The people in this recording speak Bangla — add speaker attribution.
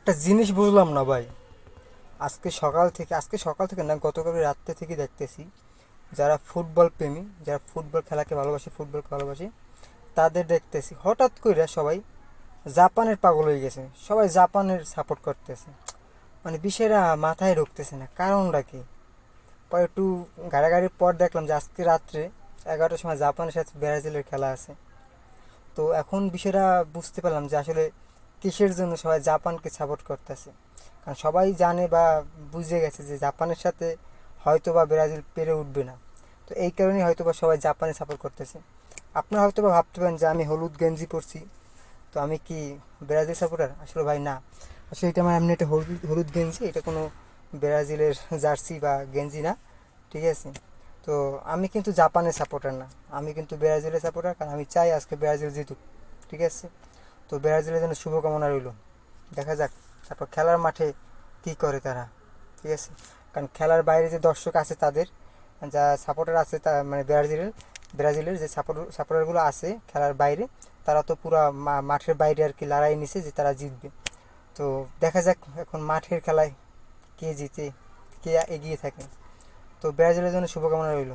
Speaker 1: একটা জিনিস বুঝলাম না ভাই। আজকে সকাল থেকে না, গতকাল রাত্রে থেকে দেখতেছি যারা ফুটবল প্রেমী, যারা ফুটবল খেলাকে ভালোবাসে, ফুটবলকে ভালোবাসে, তাদের দেখতেছি হঠাৎ করে সবাই জাপানের পাগল হয়ে গেছে, সবাই জাপানের সাপোর্ট করতেছে। মানে বিষয়টা মাথায় ঢুকতেছে না, কারণটা কি? পরে একটু গাড়াগাড়ির পর দেখলাম যে আজকে রাত্রে 11টার সময় জাপানের সাথে ব্রাজিলের খেলা আছে। তো এখন বিষয়টা বুঝতে পারলাম যে আসলে কিসের জন্য সবাই জাপানকে সাপোর্ট করতেছে। কারণ সবাই জানে বা বুঝে গেছে যে জাপানের সাথে হয়তো বা ব্রাজিল পেরে উঠবে না। তো এই কারণেই হয়তো বা সবাই জাপানে সাপোর্ট করতেছে। আপনারা হয়তো বা ভাবতে পারেন যে আমি হলুদ গেঞ্জি পরছি, তো আমি কি ব্রাজিল সাপোর্টার? আসলে ভাই না। আসলে এটা আমার এমনি একটা হলুদ হলুদ গেঞ্জি, এটা কোনো ব্রাজিলের জার্সি বা গেঞ্জি না। ঠিক আছে? তো আমি কিন্তু জাপানের সাপোর্টার না, আমি কিন্তু ব্রাজিলের সাপোর্টার, কারণ আমি চাই আজকে ব্রাজিল জিতুক। ঠিক আছে? তো ব্রাজিলের জন্য শুভকামনা রইল। দেখা যাক তারপর খেলার মাঠে কী করে তারা। ঠিক আছে? কারণ খেলার বাইরে যে দর্শক আছে তাদের, যা সাপোর্টার আছে তা মানে ব্রাজিলের যে সাপোর্টারগুলো আছে খেলার বাইরে, তারা তো পুরো মাঠের বাইরে আর কি লড়াই নিছে যে তারা জিতবে। তো দেখা যাক এখন মাঠের খেলায় কে জিতে, কে এগিয়ে থাকে। তো ব্রাজিলের জন্য শুভকামনা রইল।